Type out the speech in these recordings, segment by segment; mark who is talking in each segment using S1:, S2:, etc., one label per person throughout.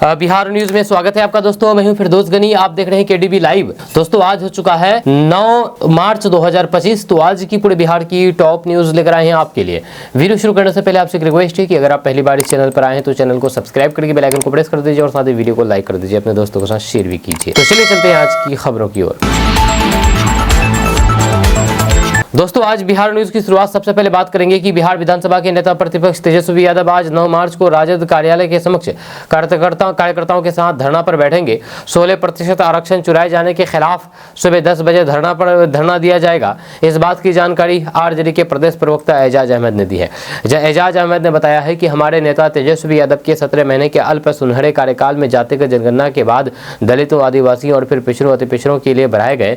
S1: Bihar news में स्वागत है आपका दोस्तों। मैं हूं फिरदौस गनी, आप देख रहे हैं केडीबी लाइव। दोस्तों आज हो चुका है 9 मार्च 2025। तो आज की पूरे बिहार की टॉप न्यूज लेकर आए हैं आपके लिए। वीडियो शुरू करने से पहले आपसे एक रिक्वेस्ट है कि अगर आप पहली बार इस चैनल पर आए हैं तो चैनल को सब्सक्राइब करके बेल आइकन को प्रेस कर दीजिए और साथ ही वीडियो को लाइक कर दीजिए, अपने दोस्तों के साथ शेयर भी कीजिए। तो चलिए चलते हैं आज की खबरों की ओर। दोस्तों आज बिहार न्यूज की शुरुआत सबसे पहले बात करेंगे कि बिहार विधानसभा के नेता प्रतिपक्ष तेजस्वी यादव आज 9 मार्च को राजद कार्यालय के समक्ष कार्यकर्ताओं के साथ धरना पर बैठेंगे। 16% आरक्षण चुराए जाने के खिलाफ सुबह 10 बजे धरना दिया जाएगा। इस बात की जानकारी आरजेडी के प्रदेश प्रवक्ता एजाज अहमद ने दी है। एजाज अहमद ने बताया है कि हमारे नेता तेजस्वी यादव के 17 महीने के अल्प सुनहरे कार्यकाल में जातिगत जनगणना के बाद दलितों, आदिवासियों और फिर पिछड़ों अति पिछड़ों के लिए बढ़ाए गए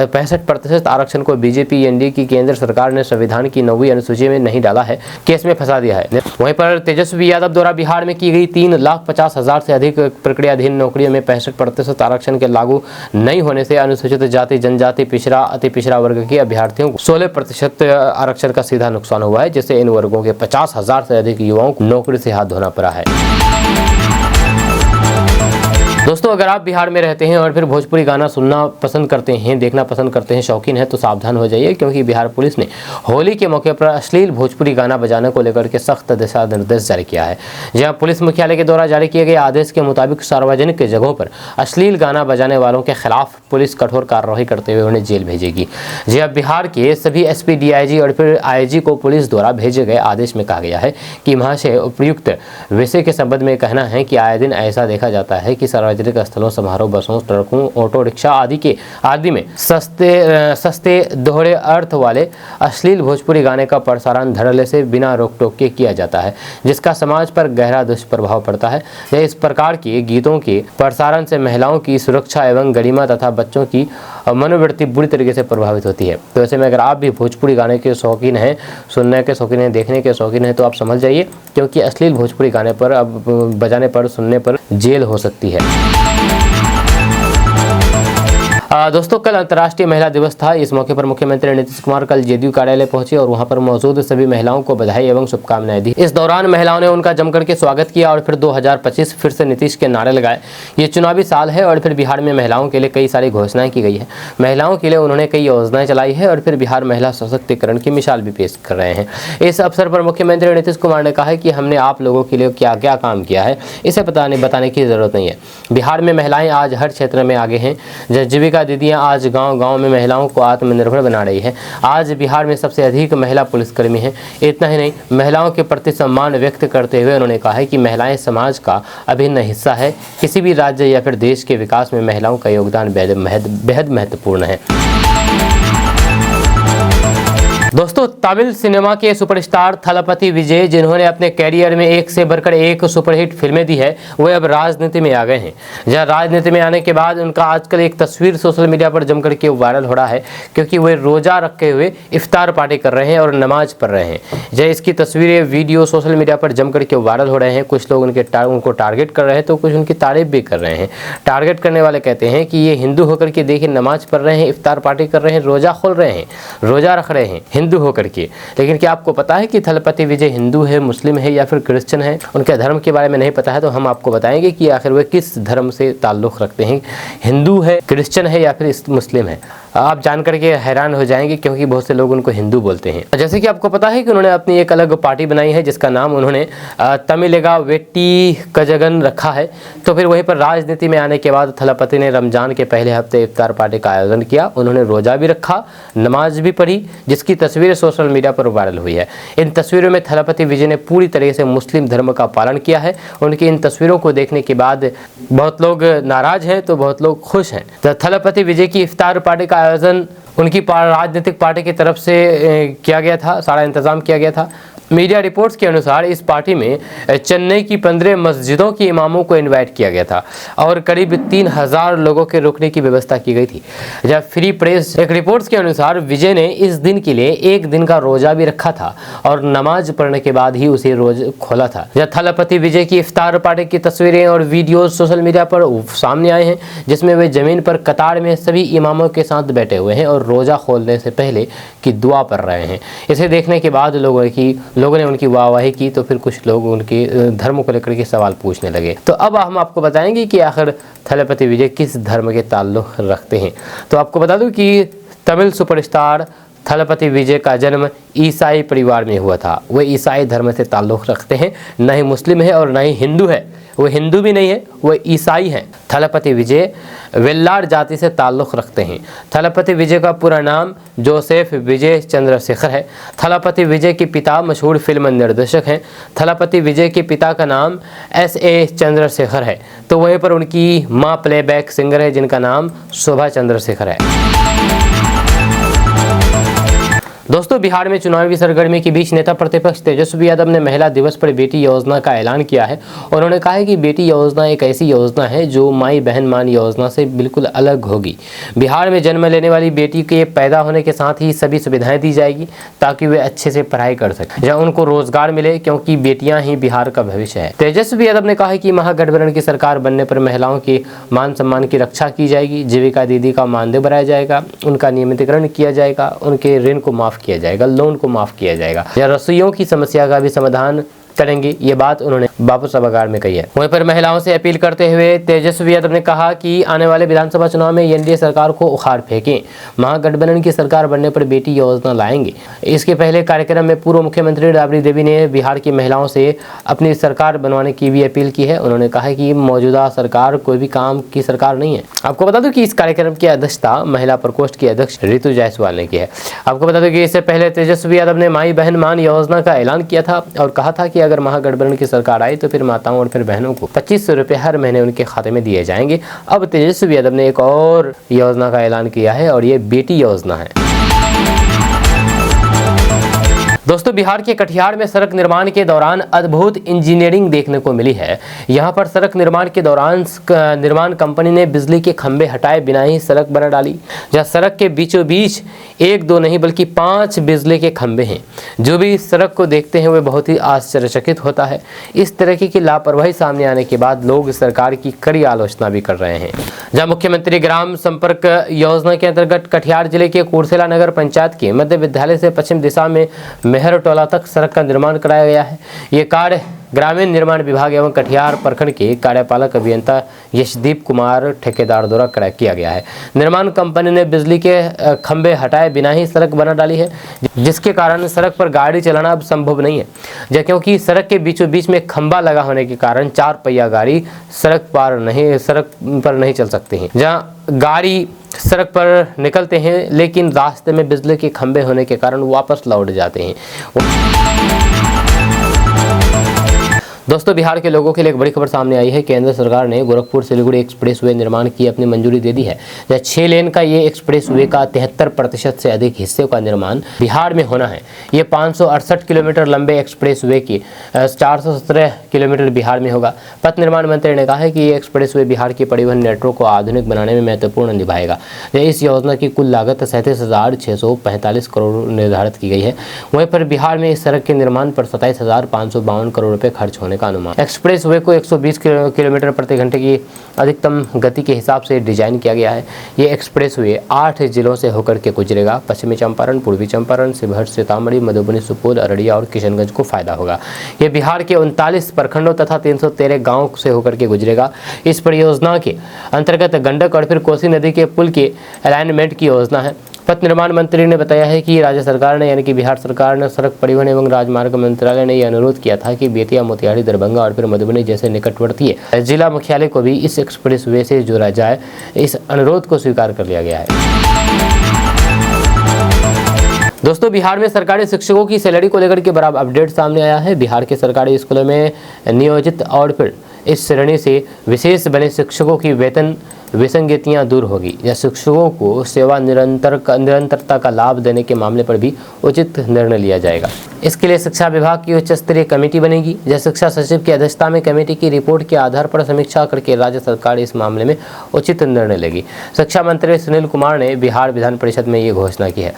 S1: 65% आरक्षण को बीजेपी एनडीए की केंद्र सरकार ने संविधान की 9वीं अनुसूची में नहीं डाला है, केस में फंसा दिया है। वहीं पर तेजस्वी यादव द्वारा बिहार में की गई 3,50,000 से अधिक प्रक्रियाधीन नौकरियों में 65% आरक्षण के लागू नहीं होने से अनुसूचित जाति, जनजाति, पिछड़ा, अति पिछड़ा वर्ग के अभ्यर्थियों को 16% आरक्षण का सीधा नुकसान हुआ है, जिससे इन वर्गों के 50,000 से अधिक युवाओं को नौकरी से हाथ धोना पड़ा है। दोस्तों अगर आप बिहार में रहते हैं और फिर भोजपुरी गाना सुनना पसंद करते हैं, देखना पसंद करते हैं, शौकीन हैं, तो सावधान हो जाइए, क्योंकि बिहार पुलिस ने होली के मौके पर अश्लील भोजपुरी गाना बजाने को लेकर के सख्त दिशा निर्देश जारी किया है। जहां पुलिस मुख्यालय के द्वारा जारी किए गए आदेश के मुताबिक सार्वजनिक जगहों पर अश्लील गाना बजाने वालों के खिलाफ पुलिस कठोर कार्रवाई करते हुए उन्हें जेल भेजेगी। जी अब बिहार के सभी एसपी, डीआईजी और फिर आईजी को पुलिस द्वारा भेजे गए आदेश में कहा गया है कि वहां से उपयुक्त विषय के संबंध में कहना है कि आए दिन ऐसा देखा जाता है कि सार्वजनिक स्थलों, समारोह, बसों, ट्रकों, ऑटो रिक्शा आदि में सस्ते दोहरे अर्थ वाले अश्लील भोजपुरी गाने का प्रसारण धड़ल्ले से बिना रोक टोक के किया जाता है, जिसका समाज पर गहरा दुष्प्रभाव पड़ता है। इस प्रकार के गीतों के प्रसारण से महिलाओं की सुरक्षा एवं गरिमा तथा बच्चों की मनोवृत्ति बुरी तरीके से प्रभावित होती है। तो ऐसे में अगर आप भी भोजपुरी गाने के शौकीन हैं, सुनने के शौकीन हैं, देखने के शौकीन हैं, तो आप समझ जाइए, क्योंकि अश्लील भोजपुरी गाने पर अब बजाने पर, सुनने पर जेल हो सकती है। दोस्तों कल अंतर्राष्ट्रीय महिला दिवस था। इस मौके पर मुख्यमंत्री नीतीश कुमार कल जेडीयू कार्यालय पहुंचे और वहां पर मौजूद सभी महिलाओं को बधाई एवं शुभकामनाएं दी। इस दौरान महिलाओं ने उनका जमकर के स्वागत किया और फिर 2025 फिर से नीतीश के नारे लगाए। ये चुनावी साल है और फिर बिहार में महिलाओं के लिए कई सारी घोषणाएं की गई है। महिलाओं के लिए उन्होंने कई योजनाएं चलाई है और फिर बिहार महिला सशक्तिकरण की मिसाल भी पेश कर रहे हैं। इस अवसर पर मुख्यमंत्री नीतीश कुमार ने कहा कि हमने आप लोगों के लिए क्या क्या काम किया है, इसे बताने की जरूरत नहीं है। बिहार में महिलाएं आज हर क्षेत्र में आगे हैं। जीविका दीदियां आज गांव-गांव में महिलाओं को आत्मनिर्भर बना रही है। आज बिहार में सबसे अधिक महिला पुलिसकर्मी हैं। इतना ही नहीं, महिलाओं के प्रति सम्मान व्यक्त करते हुए उन्होंने कहा है कि महिलाएं समाज का अभिन्न हिस्सा है। किसी भी राज्य या फिर देश के विकास में महिलाओं का योगदान बेहद महत्वपूर्ण है। दोस्तों तमिल सिनेमा के सुपरस्टार थलपति विजय, जिन्होंने अपने कैरियर में एक से बढ़कर एक सुपरहिट फिल्में दी है, वे अब राजनीति में आ गए हैं। जहां राजनीति में आने के बाद उनका आजकल एक तस्वीर सोशल मीडिया पर जमकर के वायरल हो रहा है, क्योंकि वे रोजा रखे हुए इफ्तार पार्टी कर रहे हैं और नमाज पढ़ रहे हैं। जब इसकी तस्वीरें, वीडियो सोशल मीडिया पर जमकर के वायरल हो रहे हैं। कुछ लोग उनको टारगेट कर रहे हैं तो कुछ उनकी तारीफ भी कर रहे हैं। टारगेट करने वाले कहते हैं कि ये हिंदू होकर के देखिए नमाज पढ़ रहे हैं, इफ्तार पार्टी कर रहे हैं, रोजा खोल रहे हैं, रोजा रख रहे हैं हिंदू होकर के। लेकिन क्या आपको पता है कि थलपति विजय हिंदू है, मुस्लिम है या फिर क्रिश्चियन है? उनके धर्म के बारे में नहीं पता है तो हम आपको बताएंगे कि आखिर वे किस धर्म से ताल्लुक़ रखते हैं, हिंदू है, क्रिश्चियन है या फिर मुस्लिम है। आप जान करके हैरान हो जाएंगे, क्योंकि बहुत से लोग उनको हिंदू बोलते हैं। जैसे कि आपको पता है कि उन्होंने अपनी एक अलग पार्टी बनाई है, जिसका नाम उन्होंने तमिलेगा वेट्टी कजगन रखा है। तो फिर वहीं पर राजनीति में आने के बाद थलपति ने रमजान के पहले हफ्ते इफ्तार पार्टी का आयोजन किया। उन्होंने रोजा भी रखा, नमाज भी पढ़ी, जिसकी तस्वीरें सोशल मीडिया पर वायरल हुई है। इन तस्वीरों में थलपति विजय ने पूरी तरह से मुस्लिम धर्म का पालन किया है। उनकी इन तस्वीरों को देखने के बाद बहुत लोग नाराज हैं तो बहुत लोग खुश हैं। तो थलपति विजय की इफ्तार पार्टी का आयोजन उनकी राजनीतिक पार्टी की तरफ से किया गया था, सारा इंतजाम किया गया था। मीडिया रिपोर्ट्स के अनुसार इस पार्टी में चेन्नई की 15 मस्जिदों के इमामों को इनवाइट किया गया था और करीब 3,000 लोगों के रुकने की व्यवस्था की गई थी। जब फ्री प्रेस एक रिपोर्ट्स के अनुसार विजय ने इस दिन के लिए एक दिन का रोजा भी रखा था और नमाज पढ़ने के बाद ही उसे रोज खोला था। जब थलपति विजय की इफ्तार पार्टी की तस्वीरें और वीडियो सोशल मीडिया पर सामने आए हैं, जिसमें वे जमीन पर कतार में सभी इमामों के साथ बैठे हुए हैं और रोजा खोलने से पहले की दुआ पढ़ रहे हैं। इसे देखने के बाद लोगों की लोगों ने उनकी वाहवाही की तो फिर कुछ लोग उनके धर्म को लेकर के सवाल पूछने लगे। तो अब हम आपको बताएंगे कि आखिर थलपति विजय किस धर्म के ताल्लुक़ रखते हैं। तो आपको बता दूं कि तमिल सुपरस्टार थलपति विजय का जन्म ईसाई परिवार में हुआ था। वो ईसाई धर्म से ताल्लुक़ रखते हैं, न ही मुस्लिम है और न ही हिंदू है। वो हिंदू भी नहीं है, वो ईसाई हैं। थलपति विजय वेल्लार जाति से ताल्लुक़ रखते हैं। थलपति विजय का पूरा नाम जोसेफ विजय चंद्रशेखर है। थलपति विजय के पिता मशहूर फिल्म निर्देशक हैं। थलपति विजय के पिता का नाम S.A. चंद्रशेखर है, तो वहीं पर उनकी माँ प्लेबैक सिंगर है जिनका नाम शोभा चंद्रशेखर है। दोस्तों, बिहार में चुनावी सरगर्मी के बीच नेता प्रतिपक्ष तेजस्वी यादव ने महिला दिवस पर बेटी योजना का ऐलान किया है। उन्होंने कहा है कि बेटी योजना एक ऐसी योजना है जो माई बहन मान योजना से बिल्कुल अलग होगी। बिहार में जन्म लेने वाली बेटी के पैदा होने के साथ ही सभी सुविधाएं दी जाएगी ताकि वे अच्छे से पढ़ाई कर सकें या उनको रोजगार मिले, क्योंकि बेटियां ही बिहार का भविष्य है। तेजस्वी यादव ने कहा है कि महागठबंधन की सरकार बनने पर महिलाओं के मान सम्मान की रक्षा की जाएगी, जीविका दीदी का मानदेय बढ़ाया जाएगा, उनका नियमितीकरण किया जाएगा, उनके ऋण को माफ किया जाएगा, लोन को माफ किया जाएगा, या रसोइयों की समस्या का भी समाधान करेंगे। ये बात उन्होंने बापू सभागार में कही है। वहीं पर महिलाओं से अपील करते हुए तेजस्वी यादव ने कहा कि आने वाले विधानसभा चुनाव में एनडीए सरकार को उखाड़ फेंकें, महागठबंधन की सरकार बनने पर बेटी योजना लाएंगे। इसके पहले कार्यक्रम में पूर्व मुख्यमंत्री राबड़ी देवी ने बिहार की महिलाओं से अपनी सरकार बनवाने की भी अपील की है। उन्होंने कहा कि मौजूदा सरकार कोई भी काम की सरकार नहीं है। आपको बता दूं कि इस कार्यक्रम की अध्यक्षता महिला प्रकोष्ठ की अध्यक्ष रितु जायसवाल ने की है। आपको बता दूं कि इससे पहले तेजस्वी यादव ने माई बहन मान योजना का ऐलान किया था और कहा था कि अगर महागठबंधन की सरकार आई तो फिर माताओं और फिर बहनों को 2500 रुपये हर महीने उनके खाते में दिए जाएंगे। अब तेजस्वी यादव ने एक और योजना का ऐलान किया है और ये बेटी योजना है। दोस्तों, बिहार के कटिहार में सड़क निर्माण के दौरान अद्भुत इंजीनियरिंग देखने को मिली है। यहाँ पर सड़क निर्माण के दौरान निर्माण कंपनी ने बिजली के खंभे हटाए बिना ही सड़क बना डाली। जहाँ सड़क के बीचों बीच एक दो नहीं बल्कि 5 बिजली के खंभे हैं। जो भी इस सड़क को देखते हैं वे बहुत ही आश्चर्यचकित होता है। इस तरीके की लापरवाही सामने आने के बाद लोग सरकार की कड़ी आलोचना भी कर रहे हैं। जहाँ मुख्यमंत्री ग्राम संपर्क योजना के अंतर्गत कटिहार जिले के कुर्सेला नगर पंचायत के मध्य विद्यालय से पश्चिम दिशा में मेहर टोला तक सड़क का निर्माण कराया गया है। ये कार्य ग्रामीण निर्माण विभाग एवं कटिहार प्रखंड के कार्यपालक अभियंता यशदीप कुमार ठेकेदार द्वारा किया गया है। निर्माण कंपनी ने बिजली के खंभे हटाए बिना ही सड़क बना डाली है, जिसके कारण सड़क पर गाड़ी चलाना अब संभव नहीं है, क्योंकि सड़क के बीचों बीच में खंभा लगा होने के कारण 4 पहिया गाड़ी सड़क पर नहीं चल सकते हैं। जहाँ गाड़ी सड़क पर निकलते हैं लेकिन रास्ते में बिजली के खंभे होने के कारण वापस लौट जाते हैं। दोस्तों, बिहार के लोगों के लिए एक बड़ी खबर सामने आई है। केंद्र सरकार ने गोरखपुर सिलीगुड़ी एक्सप्रेसवे निर्माण की अपनी मंजूरी दे दी है। जहाँ 6 लेन का ये एक्सप्रेसवे का 73% से अधिक हिस्से का निर्माण बिहार में होना है। ये 568 किलोमीटर लंबे एक्सप्रेसवे की 417 किलोमीटर बिहार में होगा। पथ निर्माण मंत्री ने कहा है कि ये एक्सप्रेसवे बिहार की परिवहन नेटवर्क को आधुनिक बनाने में महत्वपूर्ण निभाएगा। इस योजना की कुल लागत 37,645 करोड़ निर्धारित की गई है। वहीं पर बिहार में इस सड़क के निर्माण पर 27,552 करोड़ रुपये खर्च होने का अनुमान। एक्सप्रेसवे को 120 किलोमीटर प्रति घंटे की अधिकतम गति के हिसाब से डिजाइन किया गया है। ये एक्सप्रेसवे 8 जिलों से होकर के गुजरेगा। पश्चिमी चंपारण, पूर्वी चंपारण, शिवहर, सीतामढ़ी, मधुबनी, सुपौल, अररिया और किशनगंज को फायदा होगा। ये बिहार के 39 प्रखंडों तथा 313 गाँव से होकर के गुजरेगा। इस परियोजना के अंतर्गत गंडक और फिर कोसी नदी के पुल के अलाइनमेंट की योजना है। पथ निर्माण मंत्री ने बताया है कि राज्य सरकार ने यानी कि बिहार सरकार ने सड़क परिवहन एवं राजमार्ग मंत्रालय ने यह अनुरोध किया था कि बेतिया, मोतिहारी, दरभंगा और फिर मधुबनी जैसे निकटवर्ती जिला मुख्यालय को भी इस एक्सप्रेसवे से जोड़ा जाए। इस अनुरोध को स्वीकार कर लिया गया है। दोस्तों, बिहार में सरकारी शिक्षकों की सैलरी को लेकर के बड़ा अपडेट सामने आया है। बिहार के सरकारी स्कूलों में नियोजित और फिर इस श्रेणी से विशेष बने शिक्षकों की वेतन विसंगतियां दूर होगी या शिक्षकों को सेवा निरंतरता का लाभ देने के मामले पर भी उचित निर्णय लिया जाएगा। इसके लिए शिक्षा विभाग की उच्च स्तरीय कमेटी बनेगी। जब शिक्षा सचिव की अध्यक्षता में कमेटी की रिपोर्ट के आधार पर समीक्षा करके राज्य सरकार इस मामले में उचित निर्णय लेगी। शिक्षा मंत्री सुनील कुमार ने बिहार विधान परिषद में ये घोषणा की है।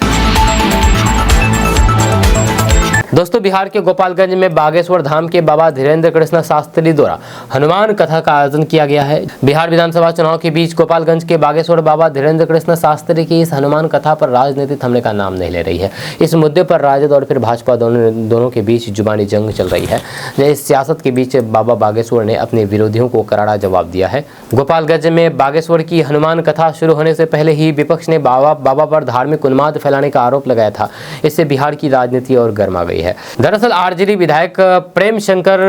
S1: दोस्तों बिहार के गोपालगंज में बागेश्वर धाम के बाबा धीरेन्द्र कृष्ण शास्त्री द्वारा हनुमान कथा का आयोजन किया गया है। बिहार विधानसभा चुनाव के बीच गोपालगंज के बागेश्वर बाबा धीरेन्द्र कृष्ण शास्त्री की इस हनुमान कथा पर राजनीति थमने का नाम नहीं ले रही है। इस मुद्दे पर राजद और फिर भाजपा दोनों के बीच जुबानी जंग चल रही है। इस सियासत के बीच बाबा बागेश्वर ने अपने विरोधियों को करारा जवाब दिया है। गोपालगंज में बागेश्वर की हनुमान कथा शुरू होने से पहले ही विपक्ष ने बाबा पर धार्मिक उन्माद फैलाने का आरोप लगाया था। इससे बिहार की राजनीति और गर्मा गई है। दरअसल आरजेडी विधायक प्रेम शंकर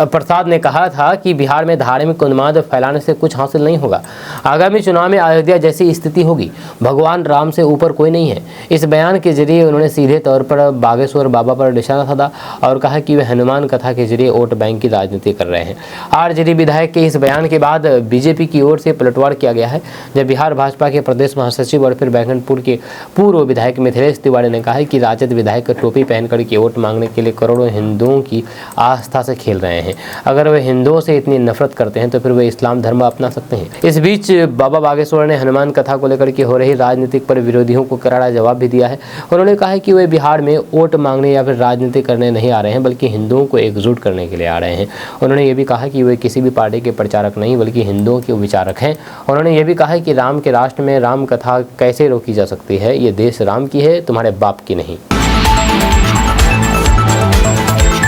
S1: प्रसाद ने कहा था कि बिहार में धार्मिक उन्माद फैलाने से कुछ हासिल नहीं होगा। आगामी चुनाव में अयोध्या जैसी स्थिति होगी। भगवान राम से ऊपर कोई नहीं है। इस बयान के जरिए उन्होंने सीधे तौर पर बागेश्वर बाबा पर निशाना साधा और कहा कि वे हनुमान कथा के जरिए वोट बैंक की राजनीति कर रहे हैं। आरजेडी विधायक के इस बयान के बाद बीजेपी की ओर से पलटवार किया गया है। जब बिहार भाजपा के प्रदेश महासचिव और फिर बैकुंठपुर के पूर्व विधायक मिथिलेश तिवारी ने कहा कि राजद विधायक टोपी पहनकर के वोट मांगने के लिए करोड़ों हिंदुओं की आस्था से खेल रहे हैं। अगर वे हिंदुओं से इतनी नफरत करते हैं तो फिर वे इस्लाम धर्म अपना सकते हैं। इस बीच बाबा बागेश्वर ने हनुमान कथा को लेकर के हो रही राजनीतिक पर विरोधियों को करारा जवाब भी दिया है। उन्होंने कहा है कि वे बिहार में वोट मांगने या फिर राजनीति करने नहीं आ रहे हैं, बल्कि हिंदुओं को एकजुट करने के लिए आ रहे हैं। उन्होंने ये भी कहा कि वे किसी भी पार्टी के प्रचारक नहीं बल्कि हिंदुओं के विचारक हैं। उन्होंने ये भी कहा है कि राम के राष्ट्र में राम कथा कैसे रोकी जा सकती है। ये देश राम की है, तुम्हारे बाप की नहीं।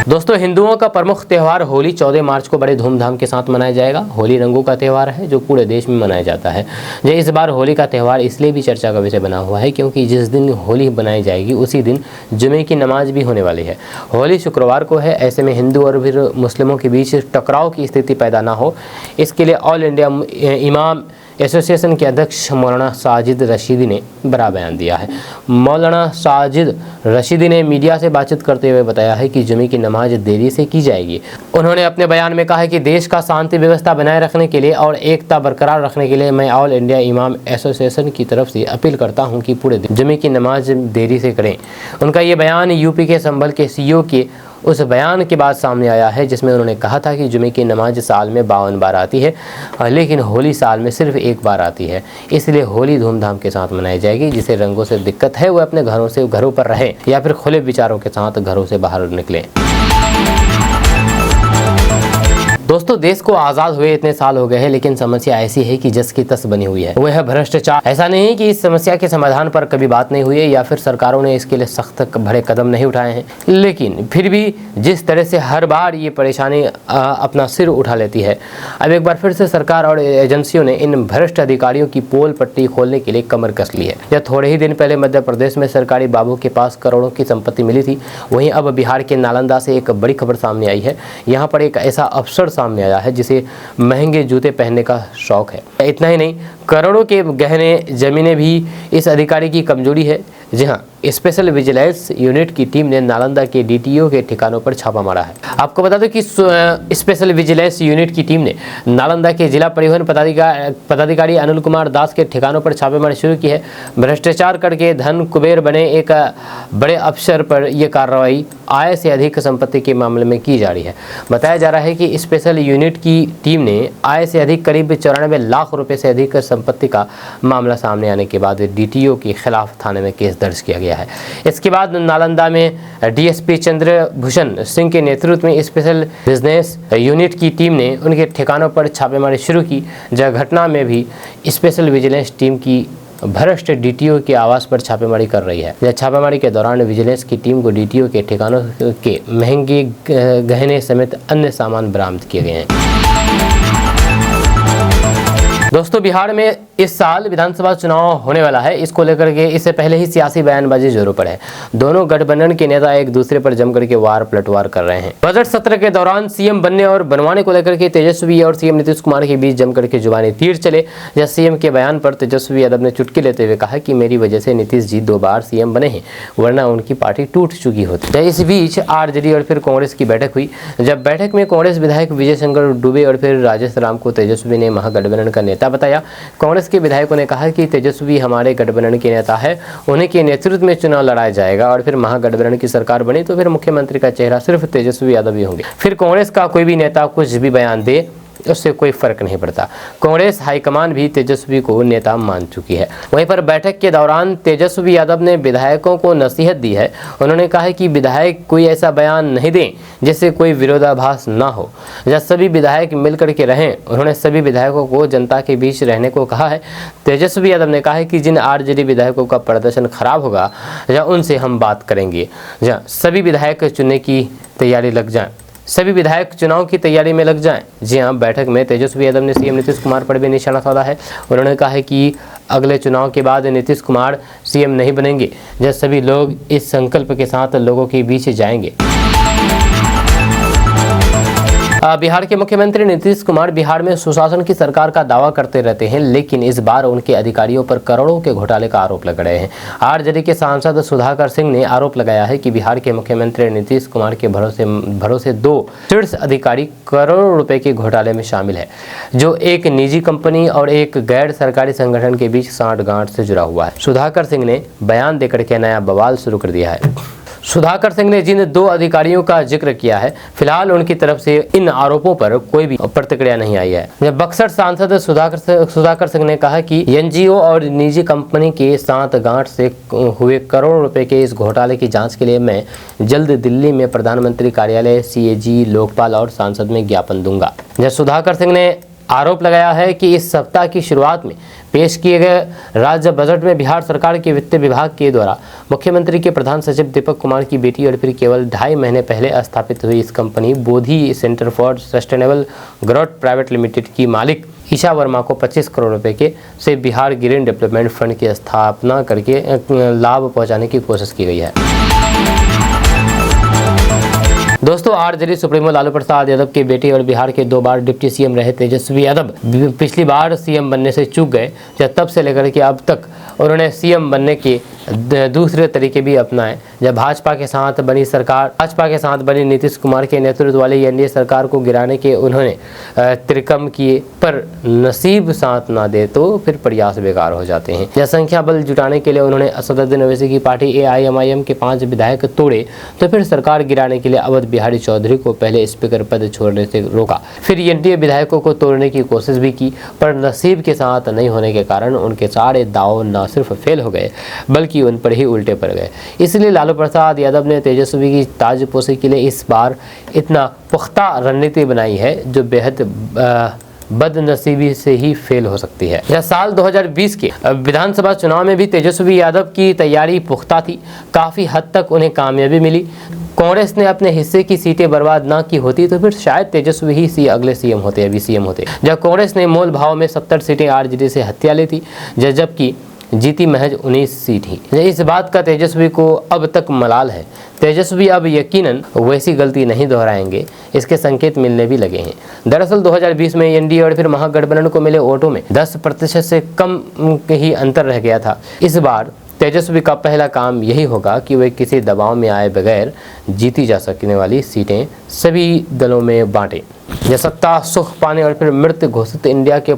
S1: दोस्तों हिंदुओं का प्रमुख त्यौहार होली 14 मार्च को बड़े धूमधाम के साथ मनाया जाएगा। होली रंगों का त्यौहार है जो पूरे देश में मनाया जाता है। इस बार होली का त्यौहार इसलिए भी चर्चा का विषय बना हुआ है क्योंकि जिस दिन होली बनाई जाएगी उसी दिन जुमे की नमाज भी होने वाली है। होली शुक्रवार को है। ऐसे में हिंदू और फिर मुस्लिमों के बीच टकराव की स्थिति पैदा ना हो, इसके लिए ऑल इंडिया इमाम एसोसिएशन के अध्यक्ष मौलाना साजिद रशीदी ने बड़ा बयान दिया है। मौलाना साजिद रशीदी ने मीडिया से बातचीत करते हुए बताया है कि जुमे की नमाज देरी से की जाएगी। उन्होंने अपने बयान में कहा है कि देश का शांति व्यवस्था बनाए रखने के लिए और एकता बरकरार रखने के लिए मैं ऑल इंडिया इमाम एसोसिएशन की तरफ से अपील करता हूं कि पूरे दिन जुमे की नमाज देरी से करें। उनका ये बयान यूपी के संभल के सीईओ के उस बयान के बाद सामने आया है जिसमें उन्होंने कहा था कि जुमे की नमाज साल में 52 बार आती है, लेकिन होली साल में सिर्फ एक बार आती है। इसलिए होली धूमधाम के साथ मनाई जाएगी। जिसे रंगों से दिक्कत है वो अपने घरों पर रहे या फिर खुले विचारों के साथ घरों से बाहर निकले। दोस्तों देश को आज़ाद हुए इतने साल हो गए हैं, लेकिन समस्या ऐसी है कि जस की तस बनी हुई है, वह है भ्रष्टाचार। ऐसा नहीं है कि इस समस्या के समाधान पर कभी बात नहीं हुई है या फिर सरकारों ने इसके लिए सख्त बड़े कदम नहीं उठाए हैं, लेकिन फिर भी जिस तरह से हर बार ये परेशानी अपना सिर उठा लेती है, अब एक बार फिर से सरकार और एजेंसियों ने इन भ्रष्ट अधिकारियों की पोल पट्टी खोलने के लिए कमर कस ली है। जब थोड़े ही दिन पहले मध्य प्रदेश में सरकारी बाबू के पास करोड़ों की संपत्ति मिली थी, वहीं अब बिहार के नालंदा से एक बड़ी खबर सामने आई है। यहाँ पर एक ऐसा अफसर सामने आया है जिसे महंगे जूते पहनने का शौक है। इतना ही नहीं, करोड़ों के गहने जमीनें भी इस अधिकारी की कमजोरी है। जी हाँ, स्पेशल विजिलेंस यूनिट की टीम ने नालंदा के डीटीओ के ठिकानों पर छापा मारा है। आपको बता दो कि स्पेशल विजिलेंस यूनिट की टीम ने नालंदा के जिला परिवहन पदाधिकारी अनिल कुमार दास के ठिकानों पर छापेमारी शुरू की है। भ्रष्टाचार करके धन कुबेर बने एक बड़े अफसर पर यह कार्रवाई आय से अधिक संपत्ति के मामले में की जा रही है। बताया जा रहा है कि स्पेशल यूनिट की टीम ने आय से अधिक करीब 94 लाख रुपए से अधिक संपत्ति का मामला सामने आने के बाद डीटीओ के खिलाफ थाने में केस दर्ज किया गया है। इसके बाद नालंदा में डीएसपी चंद्रभूषण सिंह के नेतृत्व में स्पेशल बिजनेस यूनिट की टीम ने उनके ठिकानों पर छापेमारी शुरू की। जब घटना में भी स्पेशल विजिलेंस टीम की भ्रष्ट डीटीओ के आवास पर छापेमारी कर रही है। छापेमारी के दौरान विजिलेंस की टीम को डीटीओ के ठिकानों के महंगे गहने समेत अन्य सामान बरामद किए गए हैं। दोस्तों बिहार में इस साल विधानसभा चुनाव होने वाला है। इसको लेकर के इससे पहले ही सियासी बयानबाजी जोरों पर है। दोनों गठबंधन के नेता एक दूसरे पर जमकर के वार पलटवार कर रहे हैं। बजट सत्र के दौरान सीएम बनने और बनवाने को लेकर के तेजस्वी और सीएम नीतीश कुमार के बीच जमकर के जुबानी तीर चले। जब सीएम के बयान पर तेजस्वी यादव ने चुटकी लेते हुए कहा कि मेरी वजह से नीतीश जी 2 बार सीएम बने हैं, वरना उनकी पार्टी टूट चुकी होती। इस बीच आरजेडी और फिर कांग्रेस की बैठक हुई। जब बैठक में कांग्रेस विधायक विजय शंकर दुबे और फिर राजेश राम को तेजस्वी ने महागठबंधन का नेता बताया। कांग्रेस के विधायकों ने कहा कि तेजस्वी हमारे गठबंधन के नेता है, उन्हीं के नेतृत्व में चुनाव लड़ाया जाएगा और फिर महागठबंधन की सरकार बनी तो फिर मुख्यमंत्री का चेहरा सिर्फ तेजस्वी यादव ही होंगे। फिर कांग्रेस का कोई भी नेता कुछ भी बयान दे, उससे कोई फर्क नहीं पड़ता। कांग्रेस हाईकमान भी तेजस्वी को नेता मान चुकी है। वहीं पर बैठक के दौरान तेजस्वी यादव ने विधायकों को नसीहत दी है। उन्होंने कहा है कि विधायक कोई ऐसा बयान नहीं दें जिससे कोई विरोधाभास ना हो, जब सभी विधायक मिलकर के रहें। उन्होंने सभी विधायकों को जनता के बीच रहने को कहा है। तेजस्वी यादव ने कहा है कि जिन आरजेडी विधायकों का प्रदर्शन खराब होगा या उनसे हम बात करेंगे, या सभी विधायक चुनने की तैयारी लग जाएं, सभी विधायक चुनाव की तैयारी में लग जाएं। जी हां, बैठक में तेजस्वी यादव ने सीएम नीतीश कुमार पर भी निशाना साधा है। उन्होंने कहा है कि अगले चुनाव के बाद नीतीश कुमार सीएम नहीं बनेंगे, जब सभी लोग इस संकल्प के साथ लोगों के बीच जाएंगे। बिहार के मुख्यमंत्री नीतीश कुमार बिहार में सुशासन की सरकार का दावा करते रहते हैं, लेकिन इस बार उनके अधिकारियों पर करोड़ों के घोटाले का आरोप लग रहे हैं। आरजेडी के सांसद सुधाकर सिंह ने आरोप लगाया है कि बिहार के मुख्यमंत्री नीतीश कुमार के भरोसे 2 शीर्ष अधिकारी करोड़ों रुपए के घोटाले में शामिल है, जो एक निजी कंपनी और एक गैर सरकारी संगठन के बीच सांठगांठ से जुड़ा हुआ है। सुधाकर सिंह ने बयान देकर के नया बवाल शुरू कर दिया है। सुधाकर सिंह ने जिन 2 अधिकारियों का जिक्र किया है, फिलहाल उनकी तरफ से इन आरोपों पर कोई भी प्रतिक्रिया नहीं आई है। बक्सर सांसद सुधाकर सिंह ने कहा कि एनजीओ और निजी कंपनी के सांठगांठ से हुए करोड़ों रुपए के इस घोटाले की जांच के लिए मैं जल्द दिल्ली में प्रधानमंत्री कार्यालय, सीएजी, लोकपाल और सांसद में ज्ञापन दूंगा। सुधाकर सिंह ने आरोप लगाया है कि इस सप्ताह की शुरुआत में पेश किए गए राज्य बजट में बिहार सरकार के वित्त विभाग के द्वारा मुख्यमंत्री के प्रधान सचिव दीपक कुमार की बेटी और फिर केवल 2.5 महीने पहले स्थापित हुई इस company Bodhi centre for sustainable growth private limited की मालिक ईशा वर्मा को 25 करोड़ रुपए के से बिहार ग्रीन डेवलपमेंट फंड की स्थापना करके लाभ पहुंचाने की कोशिश की गई है। दोस्तों, आरजेडी सुप्रीमो लालू प्रसाद यादव के बेटे और बिहार के 2 बार डिप्टी सीएम रहे तेजस्वी यादव पिछली बार सीएम बनने से चूक गए। जब तब से लेकर के अब तक उन्होंने सीएम बनने के दूसरे तरीके भी अपनाए। जब भाजपा के साथ बनी नीतीश कुमार के नेतृत्व वाली एनडीए सरकार को गिराने के उन्होंने त्रिकम किए, पर नसीब साथ ना दे तो फिर प्रयास बेकार हो जाते हैं। जनसंख्या बल जुटाने के लिए उन्होंने असदुद्दीन ओवैसी की पार्टी एआईएमआईएम के 5 विधायक तोड़े, तो फिर सरकार गिराने के लिए अवध बिहारी चौधरी को पहले स्पीकर पद छोड़ने से रोका, फिर एनडीए विधायकों को तोड़ने की कोशिश भी की, पर नसीब के साथ नहीं होने के कारण उनके सारे दाव न सिर्फ फेल हो गए बल्कि उन पर ही उल्टे पड़ गए। इसलिए लालू प्रसाद यादव ने तेजस्वी की ताजपोशी के लिए इस बार इतना पुख्ता रणनीति बनाई है जो बेहद बदनसीबी से ही फेल हो सकती है। यह साल 2020 के विधानसभा चुनाव में भी तेजस्वी यादव की तैयारी पुख्ता थी। काफ़ी हद तक उन्हें कामयाबी मिली। कांग्रेस ने अपने हिस्से की सीटें बर्बाद ना की होती तो फिर शायद तेजस्वी ही अगले सीएम होते। जब कांग्रेस ने मोल भाव में 70 सीटें आरजेडी से हत्या ली थी, जबकि जीती महज 19 सीट ही। इस बात का तेजस्वी को अब तक मलाल है। तेजस्वी अब यकीनन वैसी गलती नहीं दोहराएंगे, इसके संकेत मिलने भी लगे हैं। दरअसल 2020 में एनडीए और फिर महागठबंधन को मिले वोटों में 10% से कम ही अंतर रह गया था। इस बार तेजस्वी का पहला काम यही होगा कि वे किसी दबाव में आए बगैर जीती जा सकने वाली सीटें सभी दलों में बांटें। यह सत्ता सुख पाने और फिर मृत घोषित इंडिया के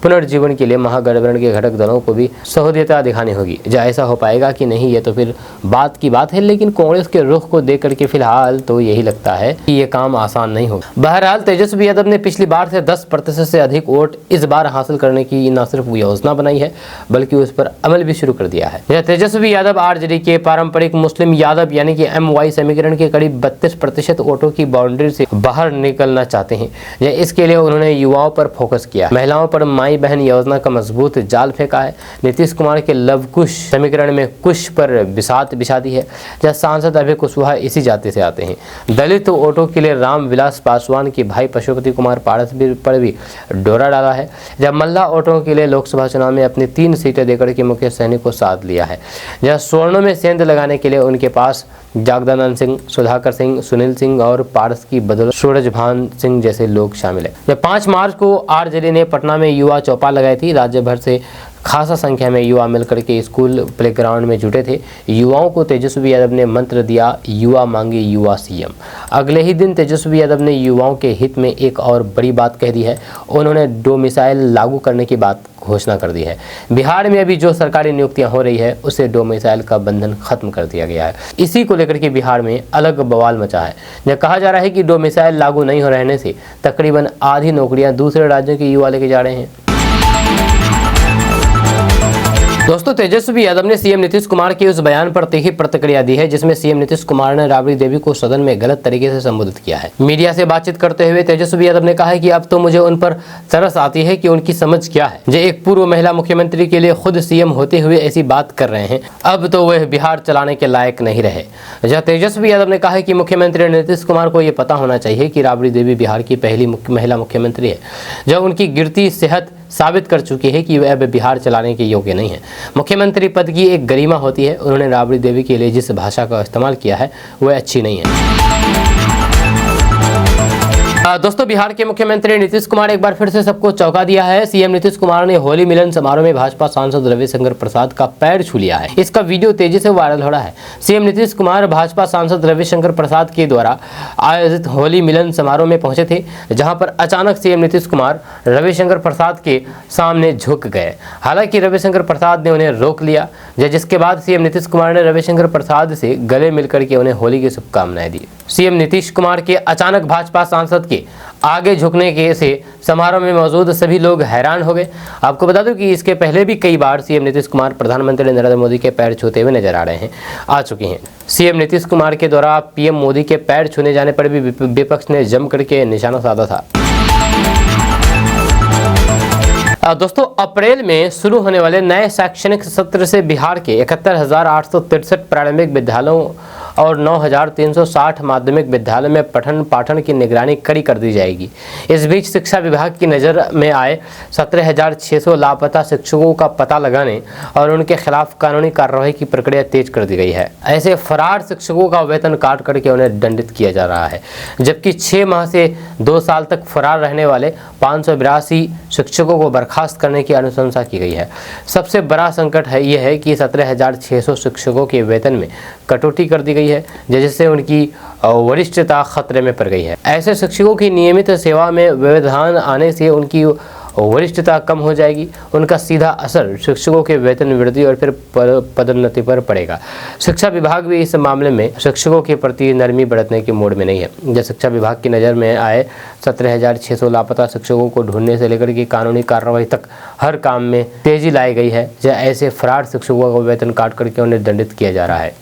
S1: पुनर्जीवन के लिए महागठबंधन के घटक दलों को भी सहृदयता दिखानी होगी। जो ऐसा हो पाएगा कि नहीं, ये तो फिर बात की बात है, लेकिन कांग्रेस के रुख को देख करके फिलहाल तो यही लगता है कि ये काम आसान नहीं होगा। बहरहाल तेजस्वी यादव ने पिछली बार से 10% से अधिक वोट इस बार हासिल करने की न सिर्फ योजना बनाई है बल्कि उस पर अमल भी शुरू कर दिया है। यह तेजस्वी यादव आरजेडी के पारंपरिक मुस्लिम यादव यानी कि MY समीकरण के करीब 32% वोटों की बाउंड्री से बाहर निकलना चाहते हैं। इसके लिए उन्होंने युवाओं पर फोकस किया, महिलाओं पर माई बहन योजना का मजबूत जाल फेंका है। नीतीश कुमार के लव कुश समीकरण में कुश पर बिसात बिछा दी है। जब सांसद अभय कुशवाहा इसी जाति से आते हैं। दलित वोटों के लिए रामविलास पासवान की भाई पशुपति कुमार पारस पर भी डोरा डाला है। जब मल्ला वोटों के लिए लोकसभा चुनाव में अपनी 3 सीटें देकर के मुकेश सहनी को साथ लिया है। जब स्वर्णों में सेंध लगाने के लिए उनके पास जागदानंद सिंह, सुधाकर सिंह, सुनील सिंह और पारस की बदौलत सूरजभान सिंह जैसे लोग शामिल है। जब 5 मार्च को आरजेडी ने पटना में युवा चौपाल लगाई थी, राज्य भर से खासा संख्या में युवा मिलकर के स्कूल प्लेग्राउंड में जुटे थे। युवाओं को तेजस्वी यादव ने मंत्र दिया, युवा मांगे युवा सीएम। अगले ही दिन तेजस्वी यादव ने युवाओं के हित में एक और बड़ी बात कह दी है। उन्होंने डोमिसाइल लागू करने की बात घोषणा कर दी है। बिहार में अभी जो सरकारी नियुक्तियां हो रही है उससे डोमिसाइल का बंधन खत्म कर दिया गया है। इसी को लेकर के बिहार में अलग बवाल मचा है। यह कहा जा रहा है कि डोमिसाइल लागू नहीं हो रहने से तकरीबन आधी नौकरियां दूसरे राज्यों के युवा लेके जा रहे हैं। दोस्तों, तेजस्वी यादव ने सीएम नीतीश कुमार के उस बयान पर तीखी प्रतिक्रिया दी है जिसमें सीएम नीतीश कुमार ने राबड़ी देवी को सदन में गलत तरीके से संबोधित किया है। मीडिया से बातचीत करते हुए तेजस्वी यादव ने कहा है कि अब तो मुझे उन पर तरस आती है कि उनकी समझ क्या है, जो एक पूर्व महिला मुख्यमंत्री के लिए खुद सीएम होते हुए ऐसी बात कर रहे हैं। अब तो वह बिहार चलाने के लायक नहीं रहे। जहाँ तेजस्वी यादव ने कहा है कि मुख्यमंत्री नीतीश कुमार को यह पता होना चाहिए कि राबड़ी देवी बिहार की पहली महिला मुख्यमंत्री है, जब उनकी गिरती सेहत साबित कर चुकी है कि वह अब बिहार चलाने के योग्य नहीं है। मुख्यमंत्री पद की एक गरिमा होती है। उन्होंने राबड़ी देवी के लिए जिस भाषा का इस्तेमाल किया है वह अच्छी नहीं है। दोस्तों, बिहार के मुख्यमंत्री नीतीश कुमार एक बार फिर से सबको चौंका दिया है। सीएम नीतीश कुमार ने होली मिलन समारोह में भाजपा सांसद रविशंकर प्रसाद का पैर छू लिया है। इसका वीडियो तेजी से वायरल हो रहा है। सीएम नीतीश कुमार भाजपा सांसद रविशंकर प्रसाद के द्वारा आयोजित होली मिलन समारोह में पहुंचे थे, जहां पर अचानक सीएम नीतीश कुमार रविशंकर प्रसाद के सामने झुक गए। हालांकि रविशंकर प्रसाद ने उन्हें रोक लिया, जिसके बाद सीएम नीतीश कुमार ने रविशंकर प्रसाद से गले मिलकर के उन्हें होली की शुभकामनाएं दी। सीएम नीतीश कुमार के अचानक भाजपा सांसद के आगे झुकने के से समारोह में मौजूद सभी लोग हैरान हो गए। आपको बता दूं कि इसके पहले भी कई बार सीएम नीतीश कुमार प्रधानमंत्री नरेंद्र मोदी के पैर छूते हुए नजर आ चुके हैं। सीएम नीतीश कुमार के द्वारा पीएम मोदी के पैर छूने जाने पर भी विपक्ष ने जम करके निशाना साधा था। दोस्तों, अप्रैल में शुरू होने वाले नए शैक्षणिक सत्र से बिहार के 71,863 प्रारंभिक विद्यालयों और 9,360 माध्यमिक विद्यालयों में पठन पाठन की निगरानी कड़ी कर दी जाएगी। इस बीच शिक्षा विभाग की नज़र में आए 17,600 लापता शिक्षकों का पता लगाने और उनके खिलाफ कानूनी कार्रवाई की प्रक्रिया तेज कर दी गई है। ऐसे फरार शिक्षकों का वेतन काट करके उन्हें दंडित किया जा रहा है, जबकि 6 माह से 2 साल तक फरार रहने वाले 582 शिक्षकों को बर्खास्त करने की अनुशंसा की गई है। सबसे बड़ा संकट है यह है कि 17,600 शिक्षकों के वेतन में कटौती कर दी गई है, जिससे उनकी वरिष्ठता खतरे में पड़ गई है। ऐसे शिक्षकों की नियमित सेवा में व्यवधान आने से उनकी वरिष्ठता कम हो जाएगी। उनका सीधा असर शिक्षकों के वेतन वृद्धि और फिर पदोन्नति पर पड़ेगा। शिक्षा विभाग भी इस मामले में शिक्षकों के प्रति नरमी बरतने के मूड में नहीं है। जब शिक्षा विभाग की नज़र में आए 17,600 लापता शिक्षकों को ढूंढने से लेकर के कानूनी कार्रवाई तक हर काम में तेजी लाई गई है। जब ऐसे फरार शिक्षकों का वेतन काट करके उन्हें दंडित किया जा रहा है।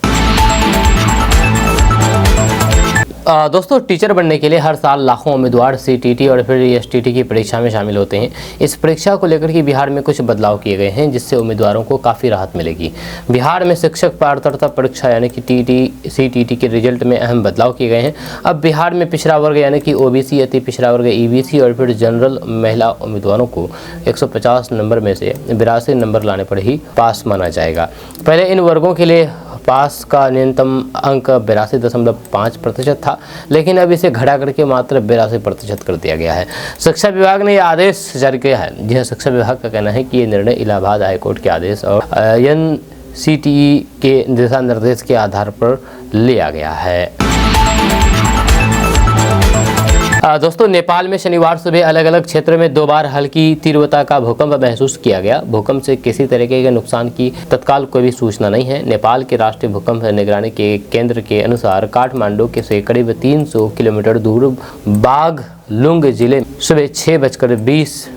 S1: दोस्तों, टीचर बनने के लिए हर साल लाखों उम्मीदवार सीटीटी और फिर एसटीटी की परीक्षा में शामिल होते हैं। इस परीक्षा को लेकर के बिहार में कुछ बदलाव किए गए हैं, जिससे उम्मीदवारों को काफ़ी राहत मिलेगी। बिहार में शिक्षक पात्रता परीक्षा यानी कि टीटी सीटीटी के रिजल्ट में अहम बदलाव किए गए हैं। अब बिहार में पिछड़ा वर्ग यानी कि ओबीसी, अति पिछड़ा वर्ग ईबीसी और फिर जनरल महिला उम्मीदवारों को 150 नंबर में से 82 नंबर लाने पर ही पास माना जाएगा। पहले इन वर्गों के लिए पास का न्यूनतम अंक 82.5% था, लेकिन अब इसे घटा करके मात्र 82% कर दिया गया है। शिक्षा विभाग ने यह आदेश जारी किया है। जी हाँ, शिक्षा विभाग का कहना है कि ये निर्णय इलाहाबाद हाईकोर्ट के आदेश और एनसीटीई के दिशा निर्देश के आधार पर लिया गया है। दोस्तों, नेपाल में शनिवार सुबह अलग अलग क्षेत्रों में 2 बार हल्की तीव्रता का भूकंप महसूस किया गया। भूकंप से किसी तरीके के नुकसान की तत्काल कोई भी सूचना नहीं है। नेपाल के राष्ट्रीय भूकंप निगरानी के केंद्र के अनुसार काठमांडू के से करीब 300 किलोमीटर दूर बागलुंग जिले में सुबह 6:20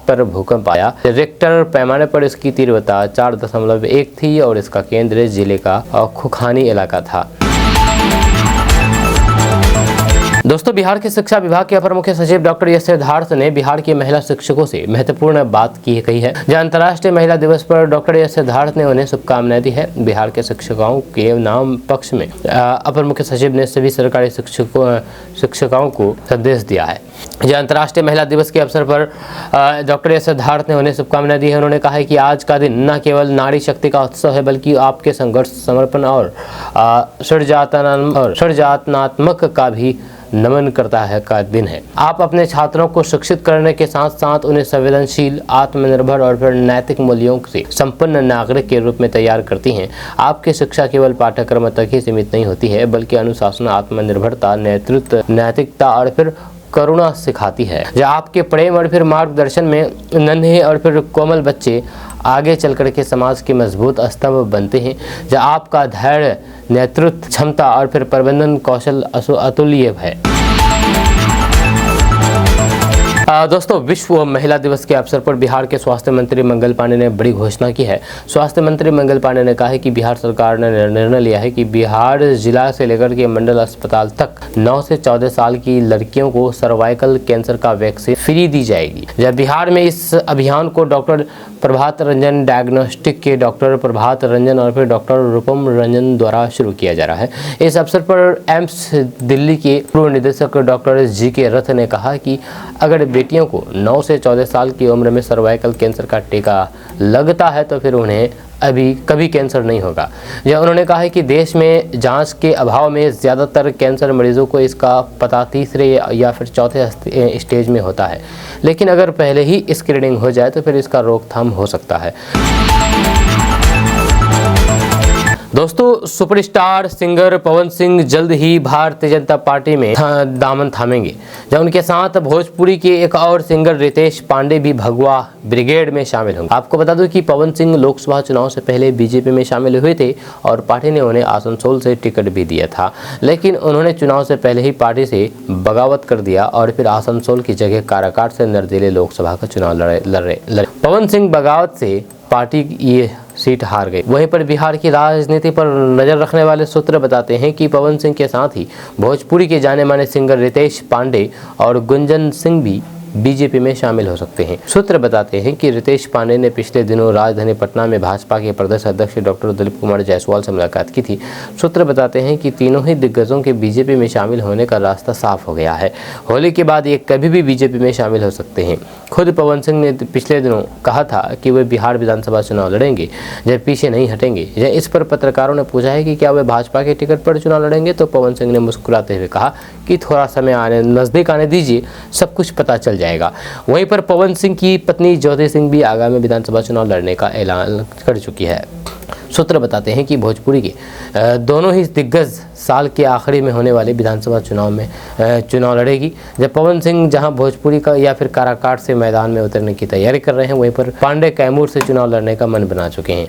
S1: पर भूकंप आया। रिक्टर पैमाने पर इसकी तीव्रता 4.1 थी और इसका केंद्र जिले का खुखानी इलाका था। दोस्तों, बिहार के शिक्षा विभाग के अपर मुख्य सचिव डॉक्टर एस सिद्धार्थ ने बिहार की महिला शिक्षकों से महत्वपूर्ण बात कही है। जहां अंतर्राष्ट्रीय महिला दिवस पर डॉक्टर एस सिद्धार्थ ने उन्हें शुभकामनाएं दी है। बिहार के शिक्षकों के नाम पक्ष में अपर मुख्य सचिव ने सभी सरकारी शिक्षकों को संदेश दिया है। जहां अंतर्राष्ट्रीय महिला दिवस के अवसर पर डॉक्टर एस सिद्धार्थ ने उन्हें शुभकामनाएं दी है। उन्होंने कहा है कि आज का दिन न केवल नारी शक्ति का उत्सव है, बल्कि आपके संघर्ष, समर्पण और सृजनात्मक का भी नमन करता है का दिन है। आप अपने छात्रों को शिक्षित करने के साथ साथ उन्हें संवेदनशील, आत्मनिर्भर और फिर नैतिक मूल्यों से संपन्न नागरिक के रूप में तैयार करती हैं। आपकी शिक्षा केवल पाठ्यक्रम तक ही सीमित नहीं होती है, बल्कि अनुशासन, आत्मनिर्भरता, नेतृत्व, नैतिकता और फिर करुणा सिखाती है। जब आपके प्रेम और फिर मार्गदर्शन में नन्हे और फिर कोमल बच्चे आगे चल कर के समाज के मजबूत स्तंभ बनते हैं। जब आपका धैर्य, नेतृत्व क्षमता और फिर प्रबंधन कौशल अतुल्य है। दोस्तों, विश्व महिला दिवस के अवसर पर बिहार के स्वास्थ्य मंत्री मंगल पांडे ने बड़ी घोषणा की है। स्वास्थ्य मंत्री मंगल पांडे ने कहा है कि बिहार सरकार ने निर्णय लिया है कि बिहार जिला से लेकर के मंडल अस्पताल तक 9 से 14 साल की लड़कियों को सर्वाइकल कैंसर का वैक्सीन फ्री दी जाएगी। जब बिहार में इस अभियान को डॉक्टर प्रभात रंजन डायग्नोस्टिक के डॉक्टर प्रभात रंजन और फिर डॉक्टर रूपम रंजन द्वारा शुरू किया जा रहा है। इस अवसर पर एम्स दिल्ली के पूर्व निदेशक डॉक्टर जी.के. रथ ने कहा कि अगर बेटियों को 9 से 14 साल की उम्र में सर्वाइकल कैंसर का टीका लगता है तो फिर उन्हें अभी कभी कैंसर नहीं होगा। यह उन्होंने कहा है कि देश में जांच के अभाव में ज़्यादातर कैंसर मरीजों को इसका पता तीसरे या फिर चौथे स्टेज में होता है, लेकिन अगर पहले ही स्क्रीनिंग हो जाए तो फिर इसका रोकथाम हो सकता है। दोस्तों, सुपरस्टार सिंगर पवन सिंह जल्द ही भारतीय जनता पार्टी में दामन थामेंगे। जब उनके साथ भोजपुरी के एक और सिंगर रितेश पांडे भी भगवा ब्रिगेड में शामिल होंगे। आपको बता दूं कि पवन सिंह लोकसभा चुनाव से पहले बीजेपी में शामिल हुए थे और पार्टी ने उन्हें आसनसोल से टिकट भी दिया था, लेकिन उन्होंने चुनाव से पहले ही पार्टी से बगावत कर दिया और फिर आसनसोल की जगह काराकाट से निर्दलीय लोकसभा का चुनाव लड़े। पवन सिंह बगावत से पार्टी ये सीट हार गई। वहीं पर बिहार की राजनीति पर नजर रखने वाले सूत्र बताते हैं कि पवन सिंह के साथ ही भोजपुरी के जाने माने सिंगर रितेश पांडे और गुंजन सिंह भी बीजेपी में शामिल हो सकते हैं। सूत्र बताते हैं कि रितेश पांडे ने पिछले दिनों राजधानी पटना में भाजपा के प्रदेश अध्यक्ष डॉक्टर दिलीप कुमार जायसवाल से मुलाकात की थी। सूत्र बताते हैं कि तीनों ही दिग्गजों के बीजेपी में शामिल होने का रास्ता साफ हो गया है। होली के बाद ये कभी भी बीजेपी में शामिल हो सकते हैं। खुद पवन सिंह ने पिछले दिनों कहा था कि वे बिहार विधानसभा चुनाव लड़ेंगे, जब पीछे नहीं हटेंगे। इस पर पत्रकारों ने पूछा है कि क्या वे भाजपा के टिकट पर चुनाव लड़ेंगे, तो पवन सिंह ने मुस्कुराते हुए कहा कि थोड़ा समय नजदीक आने दीजिए, सब कुछ पता चल जाएगा। वहीं पर पवन सिंह की पत्नी ज्योति सिंह भी आगामी विधानसभा चुनाव लड़ने का ऐलान कर चुकी है। सूत्र बताते हैं कि भोजपुरी के दोनों ही दिग्गज साल के आखिरी में होने वाले विधानसभा चुनाव लड़ेगी। जब पवन सिंह जहां भोजपुरी का या फिर काराकाट से मैदान में उतरने की तैयारी कर रहे हैं, वहीं पर पांडे कैमूर से चुनाव लड़ने का मन बना चुके हैं।